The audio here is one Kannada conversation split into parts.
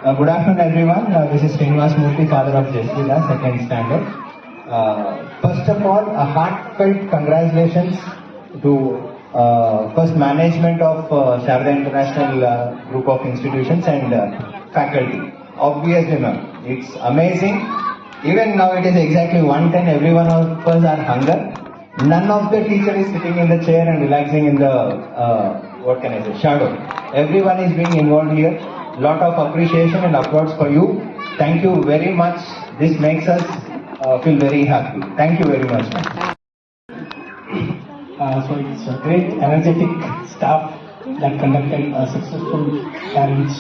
Good afternoon, everyone. This is Srinivas Murthy, father of Jasvila, second standard. First of all, a heartfelt congratulations to first management of Sharda International Group of Institutions and faculty. Obviously, ma'am, it's amazing. Even now it is exactly 1:10. Every one of us are hunger. None of the teacher is sitting in the chair and relaxing in the what can I say, shadow. Everyone is being involved here. Lot of appreciation and applause for you. Thank you very much. This makes us feel very happy. Thank you very much, ma'am. So it's a great energetic staff that conducted a successful parents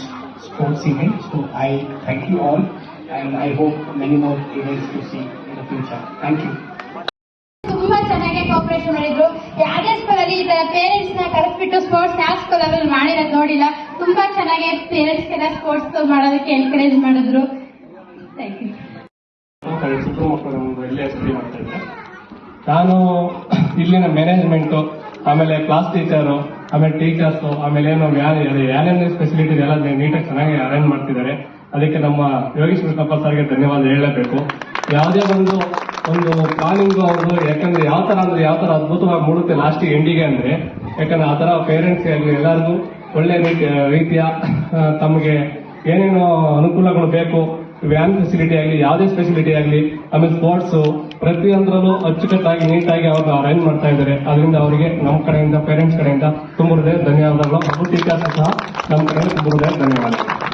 sports event. So I thank you all and I hope many more events to see in the future. Thank you. ತುಂಬಾ ಚೆನ್ನಾಗಿ ಕೋಆಪರೇಷನ್ ಮಾಡಿದ್ರು. ಯಾವುದೇ ಸ್ಕೂಲಲ್ಲಿ ಈ ತರ ಪೇರೆಂಟ್ಸ್ ನ ಕರೆಸ್ಬಿಟ್ಟು ಸ್ಪೋರ್ಟ್ಸ್ ಯಾವ ಸ್ಕೂಲಲ್ಲಿ ಮಾಡಿರೋದು ನೋಡಿಲ್ಲ. ತುಂಬಾ ಚೆನ್ನಾಗಿ ಪೇರೆಂಟ್ಸ್ ಗೆಲ್ಲ ಸ್ಪೋರ್ಟ್ಸ್ ಮಾಡೋದಕ್ಕೆ ಎನ್ಕರೇಜ್ ಮಾಡಿದ್ರು. Thank you. ನಾನು ಇಲ್ಲಿನ ಮ್ಯಾನೇಜ್ಮೆಂಟು, ಆಮೇಲೆ ಕ್ಲಾಸ್ ಟೀಚರು, ಆಮೇಲೆ ಟೀಚರ್ಸು, ಆಮೇಲೆ ಏನು ಏನೇನು ಫೆಸಿಲಿಟಿ ಎಲ್ಲ ನೀಟಾಗಿ ಚೆನ್ನಾಗಿ ಅರೇಂಜ್ ಮಾಡ್ತಿದ್ದಾರೆ. ಅದಕ್ಕೆ ನಮ್ಮ ಯೋಗೀಶ್ ಕೃಷ್ಣಪ್ಪ ಸರ್ಗೆ ಧನ್ಯವಾದ ಹೇಳಲೇಬೇಕು. ಯಾವುದೇ ಒಂದು ಪ್ಲಾನಿಂಗು ಅವರು, ಯಾಕಂದ್ರೆ ಯಾವ ತರ ಅದ್ಭುತವಾಗಿ ಮೂಡುತ್ತೆ ಲಾಸ್ಟ್ ಎಂಡಿಗೆ ಅಂದ್ರೆ, ಯಾಕಂದ್ರೆ ಆ ತರ ಪೇರೆಂಟ್ಸ್ ಆಗಲಿ ಎಲ್ಲರಿಗೂ ಒಳ್ಳೆ ರೀತಿಯ ತಮಗೆ ಏನೇನು ಅನುಕೂಲಗಳು ಬೇಕು, ವ್ಯಾನ್ ಫೆಸಿಲಿಟಿ ಆಗಲಿ, ಯಾವುದೇ ಫೆಸಿಲಿಟಿ ಆಗಲಿ, ಆಮೇಲೆ ಸ್ಪೋರ್ಟ್ಸ್ ಪ್ರತಿಯೊಂದರಲ್ಲೂ ಅಚ್ಚುಕಟ್ಟಾಗಿ ನೀಟಾಗಿ ಅವರು ಅರೇಂಜ್ ಮಾಡ್ತಾ ಇದ್ದಾರೆ. ಅದರಿಂದ ಅವರಿಗೆ ನಮ್ಮ ಕಡೆಯಿಂದ, ಪೇರೆಂಟ್ಸ್ ಕಡೆಯಿಂದ ತುಂಬ ಹೃದಯ ಧನ್ಯವಾದಗಳು. ಹಾಗೂ ಟೀಚರ್ಸ್ ಸಹ ನಮ್ಮ ಕಡೆಯಿಂದ ತುಂಬ ಹೃದಯ ಧನ್ಯವಾದಗಳು.